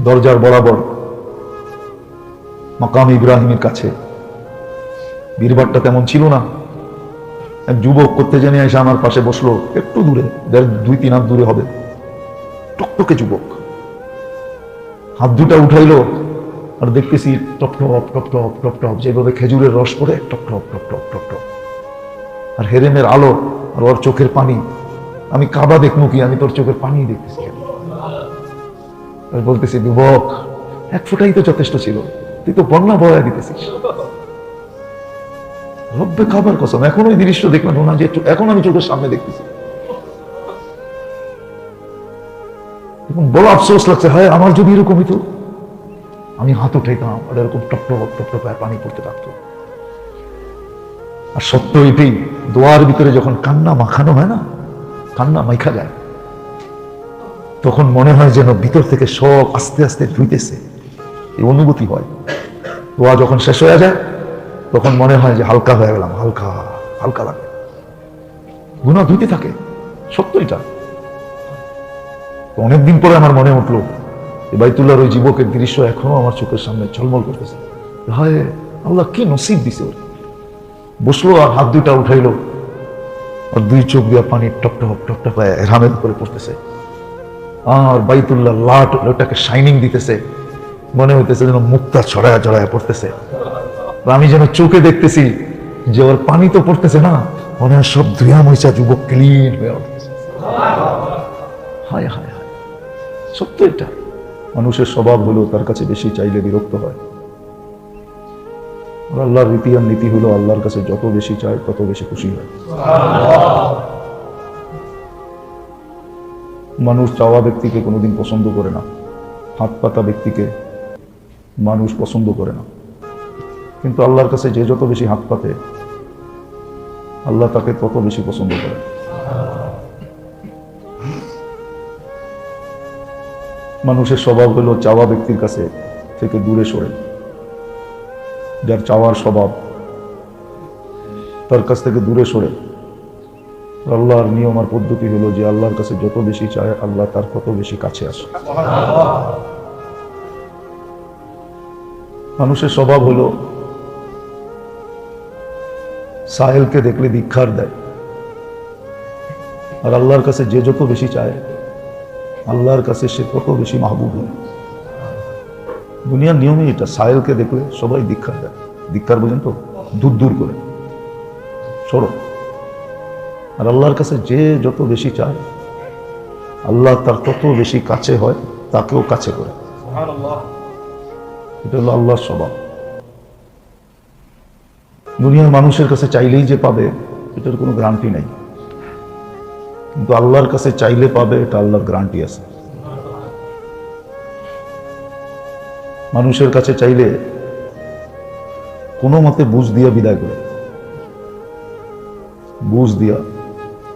দরজার বরাবর মাকাম ইব্রাহিমের কাছে। বীরবারটা তেমন ছিল না। এক যুবক করতে জেনে এসে আমার পাশে বসলো, একটু দূরে, 2-3 হাত দূরে হবে, টকটকে যুবক। হাত দুটা উঠাইলো, আর দেখতেছি টপ টপ টপ টপ টপ টপ, যেভাবে খেজুরের রস পড়ে টপ টপ টপ টপ টপ টপ, আর হেরেমের আলো, আর ওর চোখের পানি। আমি কাবা দেখবো কি, আমি তোর চোখের পানি দেখতেছি। আর বলতেছি, যুবক, এক ফোঁটাই তো যথেষ্ট ছিল, তুই তো বন্যা বয়া দিতেছিস। রব্বে কাবার কসম, এখন ওই দৃশ্য দেখলাম না যে এখন আমি চোখের সামনে দেখতেছি। বড় আফসোস লাগছে, হায় আমার যদি এরকম হইতো, আমি হাত উঠাইতাম আর এরকম টপ টপ টপ টপ পানি পড়তে থাকতো। আর সত্য এটাই, দোয়ার ভিতরে যখন কান্না মাখানো হয় না, কান্না মাইখা যায়, তখন মনে হয় যেন ভিতর থেকে সব আস্তে আস্তে ধুইতেছে, এই অনুভূতি হয়। দোয়া যখন শেষ হয়ে যায়, তখন মনে হয় যে হালকা হয়ে গেলাম, হালকা হালকা লাগে। গুনাহ ধুইতে থাকে, সত্য এটা। অনেকদিন পরে আমার মনে উঠলো, বাইতুল্লাহর ওই যুবকের দৃশ্য এখনো আমার চোখের সামনে ঝলমল করতেছে। হায় আল্লাহ, কি নসিব দিছে ওর। বসলো আর হাত দুইটা উঠাইলো, আর 2 চোখ দিয়া পানি টপ টপ টপ টপ এরহামের উপরে পড়তেছে, আর বাইতুল্লাহ লাট ওটাকে শাইনিং দিতেছে, মনে হইতেছে যেন মুক্তা ছড়ায়া ছড়ায়া পড়তেছে। আমি যেন চোখে দেখতেছি যে ওর পানি তো পড়তেছে না, মনে হয় সব ধুয়া মইচা যুবক ক্লিন হয়ে উঠতেছে। হায় হায় হায়, সত্য এটা। মানুষের স্বভাব হলো তার কাছে বেশি চাইলে বিরক্ত হয়। আল্লাহর রীতি আর নীতি হলো আল্লাহর কাছে যত বেশি চায় তত বেশি খুশি হয়। মানুষ চাওয়া ব্যক্তিকে কোনোদিন পছন্দ করে না, হাত পাতা ব্যক্তিকে মানুষ পছন্দ করে না। কিন্তু আল্লাহর কাছে যে যত বেশি হাত পাতে, আল্লাহ তাকে তত বেশি পছন্দ করে। মানুষের স্বভাব হলো চাওয়া ব্যক্তির কাছে থেকে দূরে সরে। যার চাওয়ার স্বভাব, তার কাছ থেকে দূরে সরে। আল্লাহর নিয়ম আর পদ্ধতি হলো যে আল্লাহর কাছে যত বেশি চায়, আল্লাহ তার তত বেশি কাছে আসে। মানুষের স্বভাব হলো সাহেলকে দেখলে ধিক্কার দেয়, আর আল্লাহর কাছে যে যত বেশি চায়, আল্লাহর কাছে সে তত বেশি মাহবুব হয়। দুনিয়ার নিয়মই এটা, সাহেলকে দেখলে সবাই ধিক্কার দেয়। ধিক্কার বুঝেন তো, দূর দূর করে সরো। আর আল্লাহর কাছে যে যত বেশি চায়, আল্লাহ তার তত বেশি কাছে হয়, তাকেও কাছে করে। এটা হলো আল্লাহর স্বভাব। দুনিয়ার মানুষের কাছে চাইলেই যে পাবে, এটার কোনো গ্যারান্টি নাই। কিন্তু আল্লাহর কাছে চাইলে পাবে, এটা আল্লাহর গ্যারান্টি আছে। মানুষের কাছে চাইলে কোনো মতে বুঝ দিয়া বিদায় করে, বুঝ দিয়া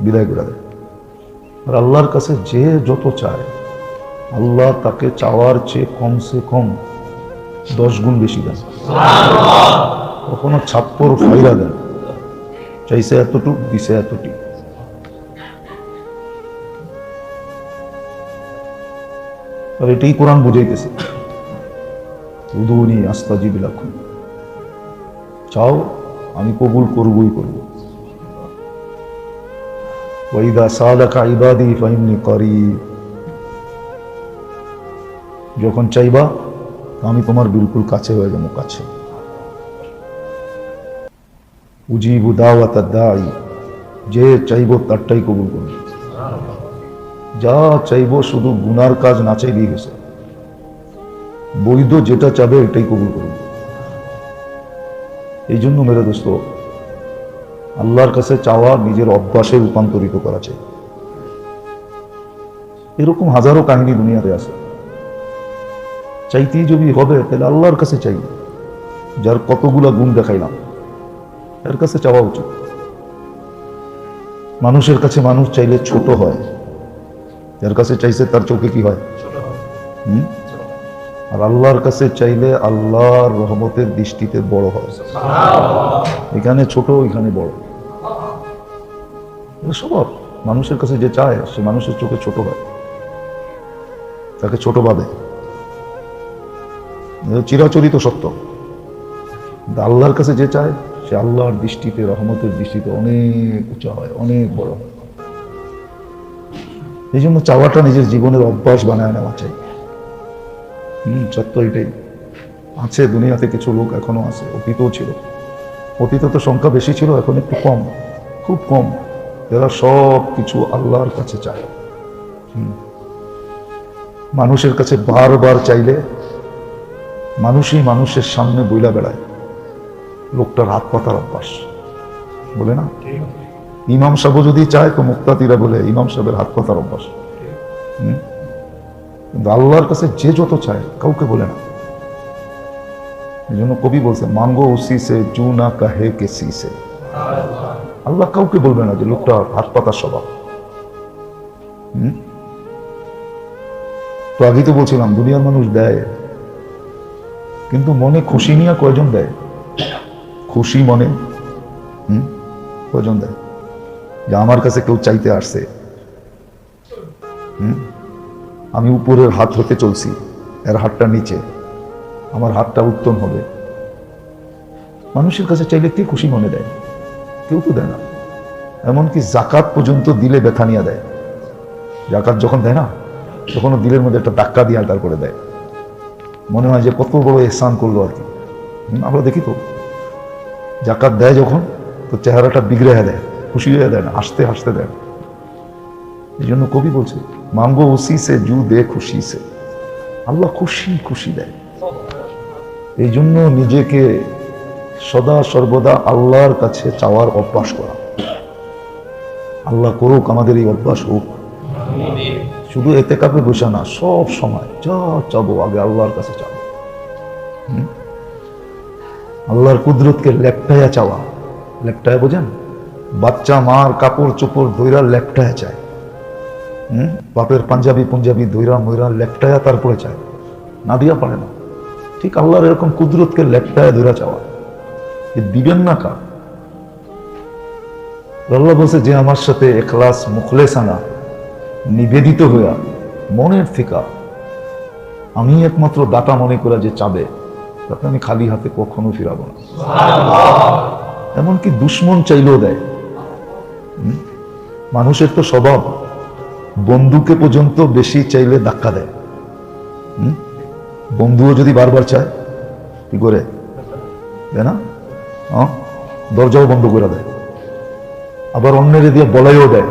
বিদায় করে দেয়। আর আল্লাহর কাছে যে যত চায়, আল্লাহ তাকে চাওয়ার চেয়ে কমসে কম 10 গুণ বেশি দেন। কখনো 56 ফাইরা দেন, চাইছে এতটুক, দিছে এতটুক। আর এটাই কোরআন বুঝাইতেছে, উদুনি আস্তাজিব লাকুম, চাও আমি কবুল করবই করব। ওয়াইদা সালাকা ইবাদি ফাইন্নী করিব, যখন চাইবা আমি তোমার বিলকুল কাছে হয়ে যাবো, কাছে। উজিবু দাওয়াতাদ দাঈ, যে চাইবো তারটাই কবুল করব। যা চাইবো শুধু গুনার কাজ না চাইলেই হয়েছে, বৈধ যেটা চাবে এটাই কবুল করব। এই জন্য মেরে দোস্ত, আল্লাহর কাছে চাওয়া নিজের অভ্যাসে রূপান্তরিত করা চাই। এরকম হাজারো কাহিনী দুনিয়াতে আছে। চাইতেই যদি হবে তাহলে আল্লাহর কাছে চাই, যার কতগুলা গুণ দেখাইলাম, এর কাছে চাওয়া উচিত। মানুষের কাছে মানুষ চাইলে ছোট হয়, যার কাছে চাইছে তার চোখে কি হয়? আর আল্লাহর কাছে চাইলে আল্লাহর রহমতের দৃষ্টিতে বড় হয়। এখানে ছোট, এখানে বড়। স্বভাব, মানুষের কাছে যে চায় সে মানুষের চোখে ছোট হয়, তাকে ছোট ভাবে। চিরাচরিত সত্য। আল্লাহর কাছে যে চায় সে আল্লাহর দৃষ্টিতে, রহমতের দৃষ্টিতে অনেক উঁচা হয়, অনেক বড় হয়। এই জন্য চাওয়াটা নিজের জীবনের অভ্যাস বানায় নেওয়া চাই। সত্য এটাই। আছে দুনিয়াতে কিছু লোক এখনো আছে, অতীতও ছিল। অতীতে তো সংখ্যা বেশি ছিল, এখন একটু কম, খুব কম, যারা সব কিছু আল্লাহর কাছে চায়। মানুষের কাছে বারবার চাইলে মানুষই মানুষের সামনে বইলা বেড়ায়। লোকটার হাত পাতার অভ্যাস, বলে না? ইমাম সাহেব যদি চায় তো মুক্তাদিরা বলে ইমাম সাহেবের হাত পাতার অভ্যাস। কিন্তু আল্লাহর কাছে যে যত চায় কাউকে বলে না। এই জন্য কবি বলছে, মাঙ্গো উসি সে জু না কাহে কেসি সে। আল্লাহ কাউকে বলবে না যে লোকটা হাত পাতার স্বভাব। তো আগেই তো বলছিলাম দুনিয়ার মানুষ দেয়, কিন্তু মনে খুশি নিয়ে কয়জন দেয়? খুশি মনে কয়জন দেয়? যে আমার কাছে কেউ চাইতে আসছে, আমি উপরের হাত হতে চলছি, এর হাতটা নিচে, আমার হাতটা উত্তম হবে। মানুষের কাছে চাইলে কে খুশি মনে দেয়? কেউ তো দেয় না। এমনকি জাকাত পর্যন্ত দিলে ব্যথা নিয়ে দেয়। জাকাত যখন দেয় না, তখনও দিলের মধ্যে একটা ধাক্কা দিয়ে তারপরে দেয়। মনে হয় যে কত বড় এহসান করলো আর কি। আমরা দেখি তো জাকাত দেয় যখন, তো চেহারাটা বিগড়ে দেয়, খুশি হয়ে দেয় না, হাসতে হাসতে দেয়। এই জন্য কবি বলছে, মাঙ্গো উসি সে জু দে খুশি সে। আল্লাহ খুশি খুশি দেয়। এই জন্য নিজেকে সদা সর্বদা আল্লাহর কাছে চাওয়ার অভ্যাস করা। আল্লাহ করুক আমাদের এই অভ্যাস হোক। শুধু এতেকাফে বসে না, সব সময় যা চাবো আগে আল্লাহর কাছে চাবো। আল্লাহর কুদরতকে লেপটায়া চাওয়া। লেপটায়া বোঝেন? বাচ্চা মার কাপড় চোপড় ধৈরা লেপটায়া চায়। বাপের পাঞ্জাবি পঞ্জাবি ধৈরা ময়রা লেপটায়া তারপরে চায়, না দিয়া পারে না। ঠিক আল্লাহর এরকম কুদরতকে লেপটায়া ধৈরা চাওয়া। দিবেন না কার? আল্লাহ বলছে, যে আমার সাথে ইখলাস মুখলেসানা নিবেদিত হইয়া মনের থেকে আমি একমাত্র দাতা মনে করা যে চাবে, তাকে আমি খালি হাতে কখনো ফিরাবো না। এমনকি দুশ্মন চাইলেও দেয়। মানুষের তো স্বভাব বন্ধুকে পর্যন্ত বেশি চাইলে ধাক্কা দেয়। বন্ধুও যদি বারবার চায় কি করে দেয় না? দরজাও বন্ধ করে দেয়। আবার অন্যের দিয়ে বলাইও দেয়,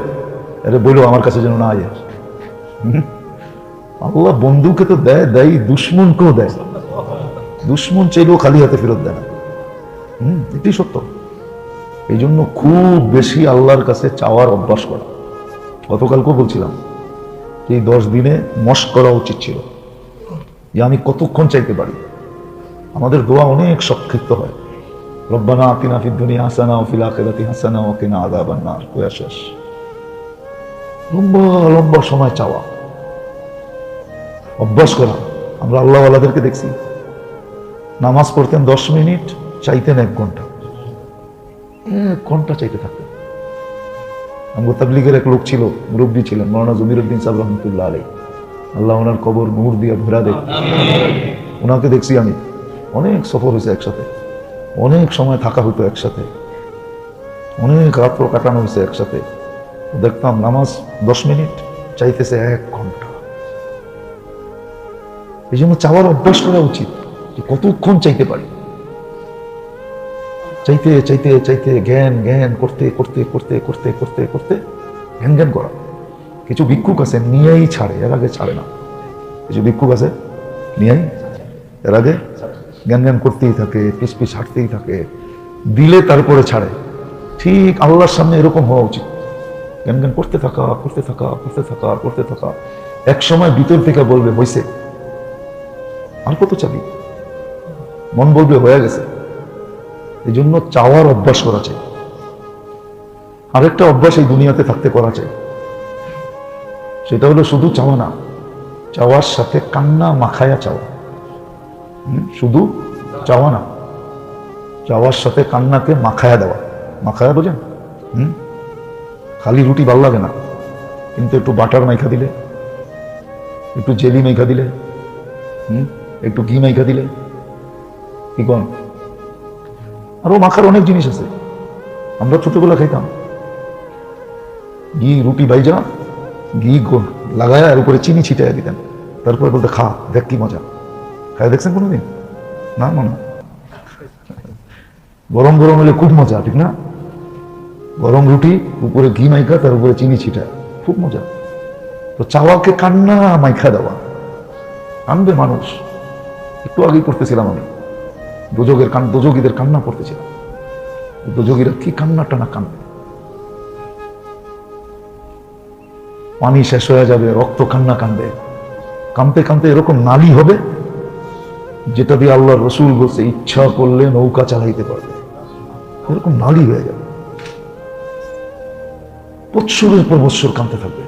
আরে বললো আমার কাছে যেন না আয়। আল্লাহ বন্ধুকে তো দেয়, দেয় দুশ্মনকেও দেয়। দুশ্মন চাইলেও খালি হাতে ফেরত দেয় না। এটাই সত্য। এই জন্য খুব বেশি আল্লাহর কাছে চাওয়ার অভ্যাস করা। গতকালকেও বলছিলাম এই 10 দিনে মস্ক করা উচিত ছিল যে আমি কতক্ষণ চাইতে পারি। আমাদের দোয়া অনেক সংক্ষিপ্ত হয়, রব্বানা আতিনা ফিদ দুনিয়া হাসানা ওয়া ফিল আখিরাতি হাসানা ওয়া কিনা আযাবান নার। কোয়া শেষ। লম্বা লম্বা সময় চাওয়া অভ্যাস করা। আমরা আল্লাহ ওয়ালাদেরকে দেখছি নামাজ পড়তেন 10 মিনিট, চাইতেন 1 ঘন্টা। 1 ঘন্টা চাইতে থাকতেন। আমার তাবলীগের এক লোক ছিল, মুরব্বী ছিলেন, মাওলানা জমিরউদ্দিন সাহেব রহমতুল্লাহ আলাইহি। আল্লাহ ওনার কবর নূর দিয়ে ভরা দেয়। ওনাকে দেখছি আমি, অনেক সফর হয়েছে একসাথে, অনেক সময় থাকা হতো একসাথে, অনেক রাত্র কাটানো হয়েছে একসাথে। দেখতাম নামাজ 10 মিনিট, চাইতেছে 1 ঘন্টা। এই জন্য চাওয়ার অভ্যাস করা উচিত যে কতক্ষণ চাইতে পারি। চাইতে চাইতে চাইতে জ্ঞান জ্ঞান করতে করতে করতে করতে করতে করতে জ্ঞান জ্ঞান করা। কিছু ভিক্ষুক আছে নিয়েই ছাড়ে, এর আগে ছাড়ে না। কিছু ভিক্ষুক আছে নিয়েই, এর আগে জ্ঞান জ্ঞান করতেই থাকে, পিছ পিছ হাঁটতেই থাকে, দিলে তারপরে ছাড়ে। ঠিক আল্লাহর সামনে এরকম হওয়া উচিত। জ্ঞান জ্ঞান করতে থাকা করতে থাকা করতে থাকা করতে থাকা। এক সময় ভিতর থেকে বলবে হয়েছে, আর কত চাবি? মন বলবে হয়ে গেছে। এই জন্য চাওয়ার অভ্যাস করা চাই। আরেকটা অভ্যাস এই দুনিয়াতে থাকতে করা চাই, সেটা হলো শুধু চাওয়া না, চাওয়ার সাথে কান্না মাখায়া চাওয়া। শুধু চাওয়া না, চাওয়ার সাথে কান্নাকে মাখায়া দেওয়া। মাখায়া বোঝেন? খালি রুটি ভালো লাগে না, কিন্তু একটু বাটার মাইখা দিলে, একটু জেলি মাইখা দিলে, একটু ঘি মাইখা দিলে কি কন? আরো মাখার অনেক জিনিস আছে, আমরা ছোটবেলা খাইতাম। ঘি রুটি ভাইজা ঘি লাগায় আর উপরে চিনি ছিটাইয়া দিতেন, তারপরে বলতে খা, দেখ কি মজা। খাই দেখছেন কোনোদিন? না না, গরম গরম হলে খুব মজা, ঠিক না? গরম রুটি উপরে ঘি মাইখা তার উপরে চিনি ছিটায়, খুব মজা। তো চাওয়াকে কান্না মাইখা দেওয়া আনবে মানুষ। একটু আগেই করতেছিলাম আমি, দোজগীদের কান্না করতেছিলাম। দোজগীরা কি কান্নাটা না কান্দে, পানি শেষ হয়ে যাবে, রক্ত কান্না কান্দে, কাঁদতে কাঁদতে এরকম নালী হবে যেটা দিয়ে আল্লাহ রসুল বলছে ইচ্ছা করলে নৌকা চালাইতে পারবে, এরকম নালী হয়ে যাবে। বৎসরের পর বৎসর কাঁদতে থাকবে।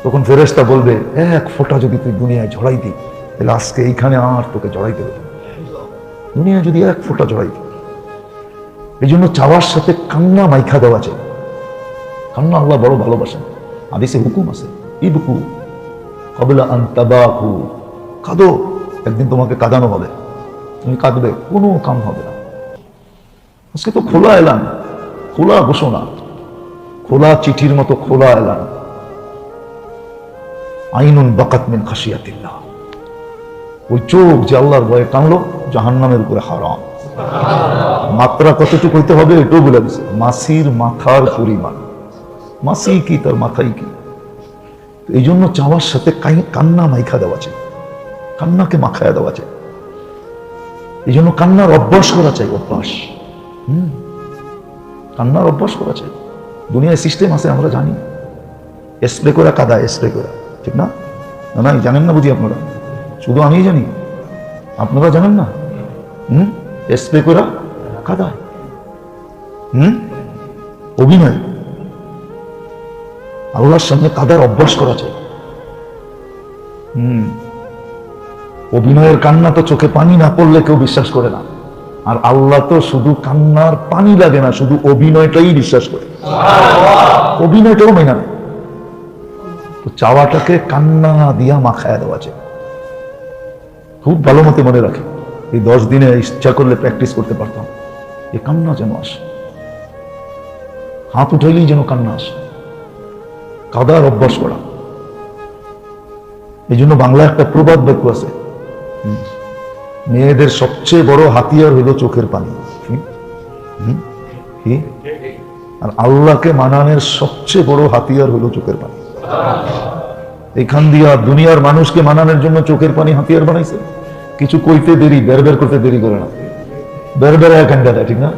তখন ফেরেশতা বলবে, এক ফোঁটা যদি তুই দুনিয়ায় ঝড়াই দিই, তাহলে আজকে এইখানে আর তোকে জড়াইতে হবে। দুনিয়ায় যদি এক ফোঁটা জড়াই দিই, এই জন্য চাওয়ার সাথে কান্না মাইখা দেওয়া যায়। কান্না আল্লাহ বড় ভালোবাসেন। হাদিসে হুকুম আছে, ইবকু ক্বাবলা আন তাবাকু, কাঁদো, একদিন তোমাকে কাঁদানো হবে, তুমি কাঁদবে, কোনো কাম হবে না। আজকে তো খোলা এলান, খোলা ঘোষণা, খোলা চিঠির মতো খোলা এলান, আইনুন বাকাত মিন খাশিয়াতিল্লাহ, ওই চোখ যে আল্লাহর ভয়ে কানলো, জাহান্নামের উপরে হারাম। মাত্রা কতটুকু হইতে হবে এটাও বলে দিছে, মাসির মাথার পরিমাণ। মাসি কি, তার মাথায় কি। এই জন্য চাওয়ার সাথে কান্না মাইখা দেওয়া চাই, কান্নাকে মাখায়া দেওয়া চাই। এই জন্য কান্নার অভ্যাস করা চাই, অভ্যাস। কান্নার অভ্যাস করা চাই। দুনিয়ায় সিস্টেম আছে আমরা জানি, স্প্রে করে কাদায়, স্প্রে করে, ঠিক না? না জানেন না বুঝি আপনারা, শুধু আমিই জানি, আপনারা জানেন না? স্প্রে করে কাদায়, অভিনয়। আল্লাহর সামনে কাদার অভ্যাস করা চাই। অভিনয়ের কান্না তো চোখে পানি না পড়লে কেউ বিশ্বাস করে না, আর আল্লাহ তো শুধু কান্নার পানি লাগে না, শুধু অভিনয়টাই বিশ্বাস করে, অভিনয়টাও মেনে নেয়। তো চাওয়াটাকে কান্না দিয়া মাখায়া দেওয়া যায়। খুব ভালো মতো মনে রাখি, এই 10 দিনে ইচ্ছা করলে প্র্যাকটিস করতে পারতাম, এই কান্না যেন আসে, হাত উঠাইলেই যেন কান্না আসে, কাদার অভ্যাস করা। এই জন্য বাংলায় একটা প্রবাদ বাক্য আছে, মেয়েদের সবচেয়ে বড় হাতিয়ার হলো চোখের পানি। আর আল্লাহকে মানানোর সবচেয়ে বড় হাতিয়ার হলো চোখের পানি। এখান দিয়া দুনিয়ার মানুষকে মানানোর জন্য চোখের পানি হাতিয়ার বানাইছে। কিছু কইতে দেরি, বের করতে দেরি করে না, বের এখানটা দেয়, ঠিক না?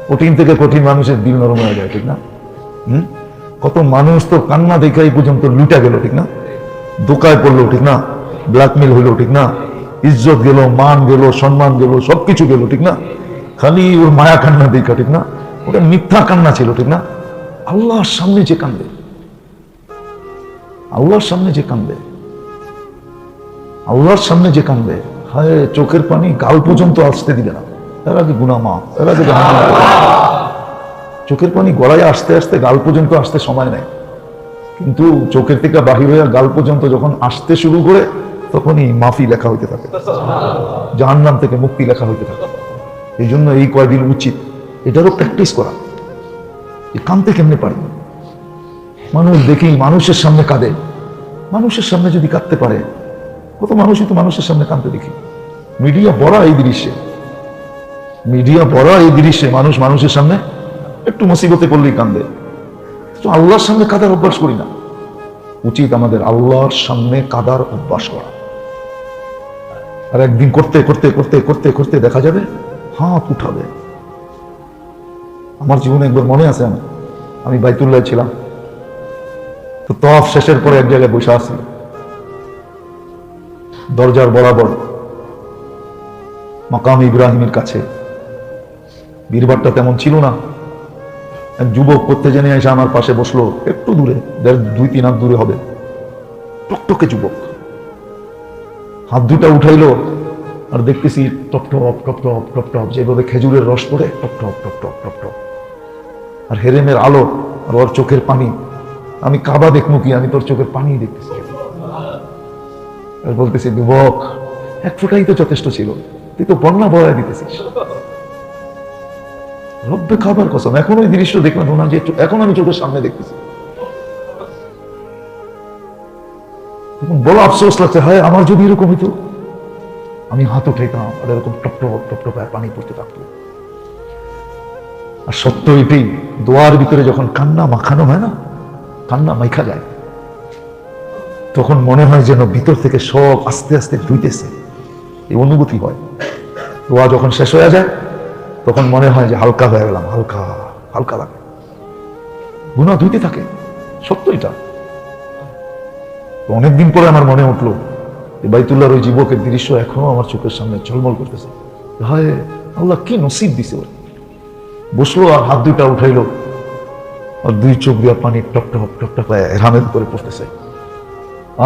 কঠিন থেকে কঠিন মানুষের দিল নরম হয়ে যায়, ঠিক না? কত মানুষ তো কান্না দেখে এই পর্যন্ত লুটা গেল, ঠিক না? দোকায় পড়লো, ঠিক না? ব্ল্যাকমেল হইলো, ঠিক না? ইজ্জত গেল, মান গেল, সম্মান গেল, সবকিছু গেল, ঠিক না? খালি ওর মায়া কান্না দেখা, ঠিক না? ওটা মিথ্যা কান্না ছিল, ঠিক না? আল্লাহর সামনে যে কান্দে, আল্লাহর সামনে যে কান্দে, আল্লাহর সামনে যে কান্দে, হায় চোখের পানি গাল পর্যন্ত আসতে দিবে না, এর আগে গুনাহ মাফ, এর আগে চোখের পানি গড়ায় আসতে আসতে গাল পর্যন্ত আসতে সময় নেই, কিন্তু চোখের থেকে বাহির হয়ে গাল পর্যন্ত যখন আসতে শুরু করে, তখনই মাফি লেখা হইতে থাকে, জাহান্নাম থেকে মুক্তি লেখা হইতে থাকে। এই জন্য এই কয়দিন উচিত এটারও প্র্যাকটিস করা, কাঁদতে কেমনে পারে। মানুষ দেখি মানুষের সামনে কাঁদে, মানুষের সামনে যদি কাঁদতে পারে, কত মানুষই তো মানুষের সামনে কাঁদতে দেখি। মিডিয়া বড় এই দৃশ্যে, মিডিয়া বড় এই দৃশ্যে মানুষ মানুষের সামনে একটু মুসিবতে পড়লেই কান্দে। তো আল্লাহর সামনে কাদার অভ্যাস করি না, উচিত আমাদের আল্লাহর সামনে কাদার অভ্যাস করা। আর একদিন করতে করতে করতে করতে করতে দেখা যাবে হাত উঠাবে। আমার জীবনে একবার মনে আছে, আমি বাইতুল্লাহ ছিলাম, তো তওয়াফ শেষের পরে এক জায়গায় বসে আছি, দরজার বরাবর মাকাম ইব্রাহিমের কাছে। ভিড়ভাট্টা তেমন ছিল না। এক যুবক করতে জেনে এসে আমার পাশে বসলো, একটু দূরে, 2-3 হাত দূরে হবে, টকটকে যুবক। হাত দুটা উঠাইলো, আর দেখতেছি টপ টপ টপ টপ টপ টপ, যেভাবে খেজুরের রস পড়ে, টপ টপ টপ টপ টপ টপ, আর হেরেমের আলো, আর ওর চোখের পানি। আমি কাবা দেখবো কি, আমি তোর চোখের পানি দেখতেছি। আর বলতেছি যুবক, এক ফোঁটাই তো যথেষ্ট ছিল, তুই তো বন্যা বয়ায় দিতেছিস। রব্বে খাবার কসম, এখন ওই দৃশ্য দেখলাম না যে এখন আমি চোখের সামনে দেখতেছি। বড় আফসোস লাগছে, হায় আমার যদি এরকম হইতো, আমি হাত উঠাইতাম আর এরকম টপ পানি পড়তে থাকতো। আর সত্য এটাই, দোয়ার ভিতরে যখন কান্না মাখানো হয় না, কান্না মাইখা যায়, তখন মনে হয় যেন ভিতর থেকে সব আস্তে আস্তে ধুইতেছে, এই অনুভূতি হয়। দোয়া যখন শেষ হয়ে যায় তখন মনে হয় যে হালকা হয়ে গেলাম, হালকা হালকা লাগে, গুনাহ ধুইতে থাকে। সত্য এটা। অনেকদিন পরে আমার মনে উঠলো বাইতুল্লাহর ওই যুবকের দৃশ্য এখনো আমার চোখের সামনে ঝলমল করতেছে। হায় আল্লাহ কি নসিব দিছে ওর। বসলো আর হাত দুইটা উঠাইলো আর দুই চোখ দিয়া পানি টপ টপ এরহামের উপরে পড়তেছে,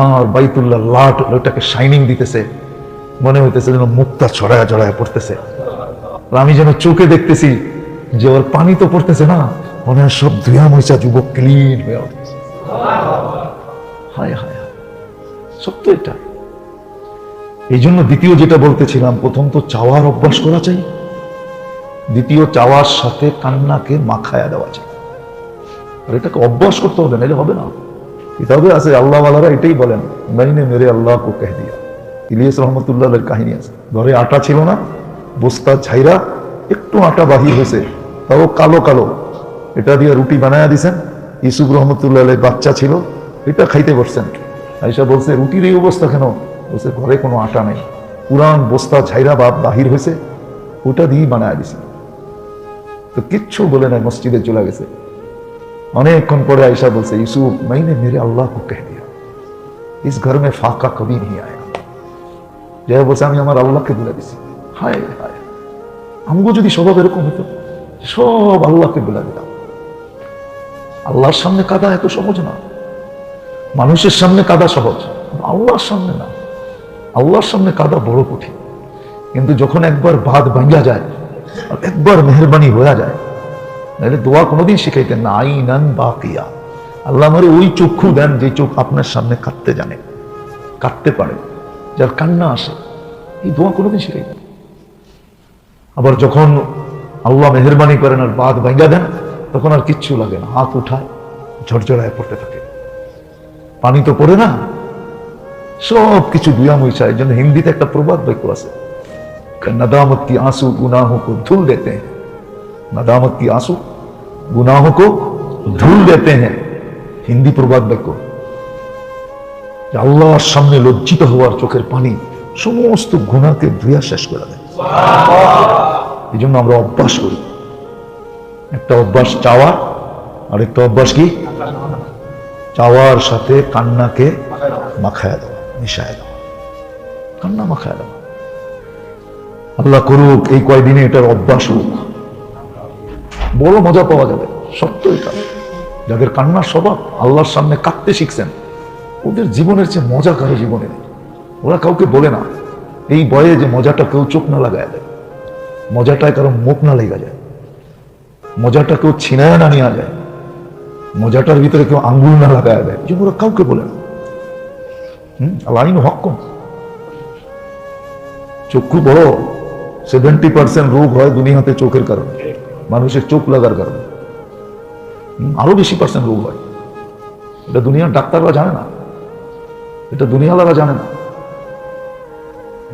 আর বাইতুল্লাহ লাট ওইটাকে শাইনিং দিতেছে, মনে হইতেছে যেন মুক্তা ছড়ায় ছড়ায় পড়তেছে। আমি যেন চোখে দেখতেছি যে ওর পানি তো পড়তেছে না, মনে হয় সব ধুয়া ময়সা যুবক ক্লিন হয়ে উঠতেছে। হায় হায় হায়, সত্য এটা। এই জন্য দ্বিতীয় যেটা বলতেছিলাম, প্রথম তো চাওয়ার অভ্যাস করা চাই, দ্বিতীয় চাওয়ার সাথে কান্নাকে মাখায়া দেওয়া চাই। আর এটাকে অভ্যাস করতে হবে, নাহলে হবে না। কিতাবে আছে আল্লাহ ওয়ালারা এটাই বলেন, মাইনে মেরে আল্লাহ কো কহ দিয়া। ইলিয়াস রহমতুল্লাহ এর কাহিনী আছে, ঘরে আটা ছিল না, বস্তা ছাইরা একটু আটা বাহির হয়েছে, তাও কালো কালো, এটা দিয়ে রুটি বানায়া দিছেন। ইউসুফ রহমতুল্লাহ বাচ্চা ছিল, এটা খাইতে বসছেন। আয়েশা বলছে রুটির এই অবস্থা কেন? বলছে ঘরে কোনো আটা নেই, পুরান বস্তা ছাইরা বাহির হয়েছে, ওটা দিয়েই বানায়া দিছে। তো কিচ্ছু বলে নাই, মসজিদে চলে গেছে। অনেকক্ষণ পরে আয়েশা বলছে, ইউসুফ মাইনে মেরে আল্লাহ কো কহ দিয়া, ইস ঘর মে ফাঁকা কবি नहीं आया। যাই বলছে আমি আমার আল্লাহকে বলে দিছি। হায় হায়, আমগো যদি স্বভাব এরকম হতো, সব আল্লাহকে বলে দিতাম। আল্লাহর সামনে কাঁদা এত সহজ না। মানুষের সামনে কাঁদা সহজ, আল্লাহর সামনে না। আল্লাহর সামনে কাঁদা বড় কঠিন। কিন্তু যখন একবার বাদ ভাঙ্গা যায়, একবার মেহরবানি হয়ে যায়, নাহলে দোয়া কোনোদিন শিখাইতেন না। আইনান বাকিয়া, আল্লাহ আমার ওই চক্ষু দেন যে চোখ আপনার সামনে কাঁদতে জানে, কাঁদতে পারে, যার কান্না আসে। এই দোয়া কোনোদিন শিখাইতেন। আবার যখন আল্লাহ মেহরবানি করেন আর বাদ ভাঙ্গা দেন, তখন আর কিচ্ছু লাগে না, হাত উঠায় ঝরঝরায় পড়তে থাকে, পানি তো পড়ে না, সব কিছু দুয়া মুইছা। এই জন্য হিন্দিতে একটা প্রবাদ বাক্য আছে, नदामत की आंसू गुनाहों को धुल देते हैं। नदामत की आंसू गुनाहों को धुल देते हैं, হিন্দি প্রবাদ বাক্য। আল্লাহর সামনে লজ্জিত হওয়ার চোখের পানি সমস্ত গুনাহকে ধুইয়া শেষ করে দেয়। এই জন্য আমরা অভ্যাস করি, একটা অভ্যাস চাওয়া, আর একটা অভ্যাস কি চাওয়ার সাথে কান্নাকে মাখায়া দেওয়া, মিশায়া দেওয়া, কান্না মাখায়া দেওয়া। আল্লাহ করুক এই কয়দিনে এটার অভ্যাস হোক, বড় মজা পাওয়া যাবে। সত্য এটা, যাদের কান্নার স্বভাব, আল্লাহর সামনে কাঁদতে শিখছেন, ওদের জীবনের চেয়ে মজা কারো জীবনে নেই। ওরা কাউকে বলে না এই বয়ে যে মজাটা কেউ চোখ না লাগায় দেয়, মজাটায় কারো মুখ না লেগে যায়, মজাটা কেউ ছিনায় না নেওয়া যায়, মজাটার ভিতরে কেউ আঙ্গুল না লাগায় দেয়, যে ওরা কাউকে বলে না। আল্লাহ আইন হক্কম। চক্ষু বড়, 70% রোগ হয় দুনিয়াতে চোখের কারণে, মানুষের চোখ লাগার কারণে। আরো বেশি % রোগ হয়। এটা দুনিয়ার ডাক্তাররা জানে না, এটা দুনিয়ালারা জানে না,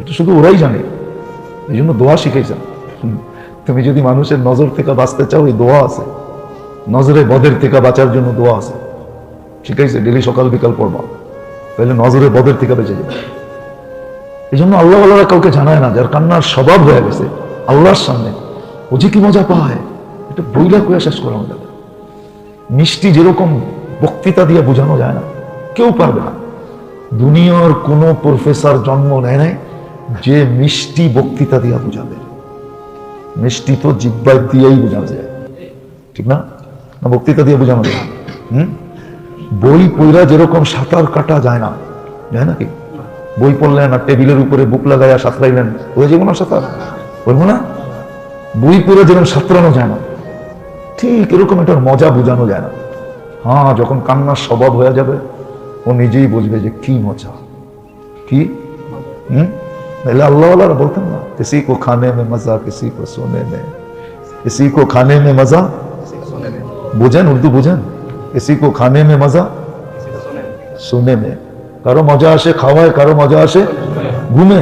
এটা শুধু ওরাই জানে। এই জন্য দোয়া শিখাইছেন। তুমি যদি মানুষের নজর থেকে বাঁচতে চাও, এই দোয়া আছে। নজরে বদের থেকে বাঁচার জন্য দোয়া আছে, শিখাইছে, ডেলি সকাল বিকাল পড়বা, তাহলে নজরে বদের থেকে বেঁচে যাবে। এই জন্য আল্লাহ আল্লাহ কাউকে জানায় না, যার কান্নার স্বভাব হয়ে গেছে আল্লাহর সামনে, ও যে কি মজা পায় এটা বইলা কয়া শেষ করা যাবে। মিষ্টি যেরকম বক্তৃতা দিয়ে বোঝানো যায় না, কেউ পারবে না। দুনিয়ার কোন প্রফেসর জন্ম নেয় নাই যে মিষ্টি বক্তৃতা দিয়া বোঝাবে। মিষ্টি তো জিব্বায় দিয়েই বোঝানো যায়, ঠিক না? না বক্তৃতা দিয়ে বোঝানো যায়? বই পড়া যেরকম সাঁতার কাটা যায় না, যায় নাকি? বই পড়লেন আর টেবিলের উপরে বুক লাগাইয়া সাঁতরাইলেন, হয়ে যাবো না সাঁতার? বলবো না? বই পড়ে যেরকম সাঁতরানো যায় না, ঠিক এরকম এটার মজা বোঝানো যায় না। হ্যাঁ, যখন কান্নার স্বভাব হয়ে যাবে, ও নিজেই বুঝবে যে কি মজা। কি पहले अल्लाह वाला बोलते ना, किसी को खाने में मजा, किसी को सोने में, किसी को खाने में मजा, बुझेन उर्दू बुझेन, किसी को खाने में मजा, सोने में, कारो मजा आशे खावाए, कारो मजा आशे घूमे।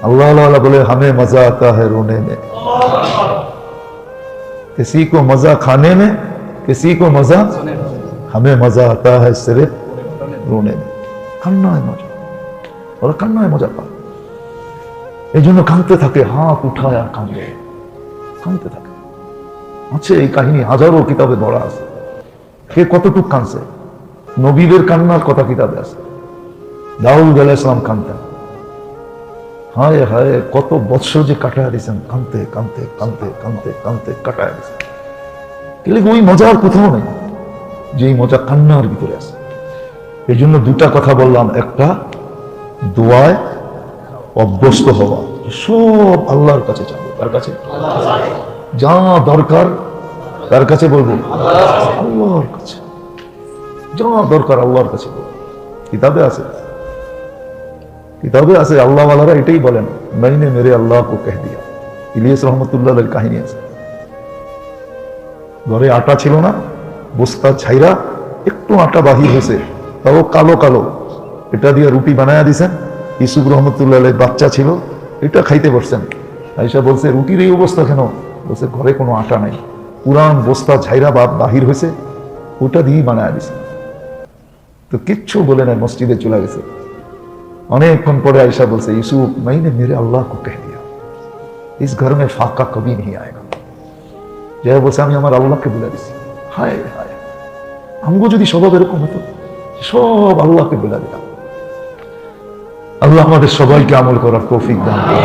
अल्लाह वाला बोले हमें मजा आता है रोने में, किसी को मजा खाने में, किसी को मजा, हमें मजा आता है सिर्फ रोने में। কান্না হয় মজা, ওরা কান্নায় মজা পায়, এই জন্য কাঁদতে থাকে, হাত উঠায় আর কাঁদে, কাঁদতে থাকে। আছে এই কাহিনী হাজারো কিতাবে ধরা আছে, কে কতটুক কাঁদছে। নবীদের কান্নার কথা কিতাবে আছে। দাউদ আলাইহিস সালাম কাঁদতেন, হায় হায় কত বৎসর যে কাটায় দিয়েছেন কাঁদতে কাঁদতে কাঁদতে কাঁদতে কাঁদতে কাটায় দিয়েছেন। কিন্তু ওই মজার কোথাও নেই যে এই মজা কান্নার ভিতরে আছে। এই জন্য দুটা কথা বললাম, একটা দোয়ায় অভ্যস্ত হওয়া, সব আল্লাহর কাছে যাবো, তার কাছে যা দরকার তার কাছে বলবো, আল্লাহর কাছে যা দরকার আল্লাহর কাছে বলবো। কিতাবে আছে, কিতাবে আছে আল্লাহ ওয়ালারা এটাই বলেন, मैंने मेरे अल्लाह को कह दिया। ইলিয়াস রহমতুল্লাহ আলাইহির কাহিনী আছে, ঘরে আটা ছিল না, বস্তা ছাইরা একটু আটা বাহির হয়েছে, তাও কালো কালো, এটা দিয়ে রুটি বানায়া দিছেন। ইউসুফ রহমতুল্লাহ আলাইহির বাচ্চা ছিল, এটা খাইতে বসছেন। আয়েশা বলছে রুটির এই অবস্থা কেন? বলছে ঘরে কোনো আটা নাই, পুরান বস্তা ছাইরা বাহির হয়েছে, ওটা দিয়েই বানায়া দিছে। তো কিচ্ছু বলে নাই, মসজিদে চলে গেছে। অনেকক্ষণ পরে আয়েশা বলছে ইউসুফ मैंने मेरे अल्लाह को कह दिया, इस घर में फाका कभी नहीं आएगा। যে বলছে আমি আমার আল্লাহকে বলে দিছি। হায় হায়, আমগো যদি স্বভাব এরকম হতো, সব আল্লাহকে বলে দিতাম। আল্লাহ আমাদের সবাইকে আমল করার তৌফিক দান করুন।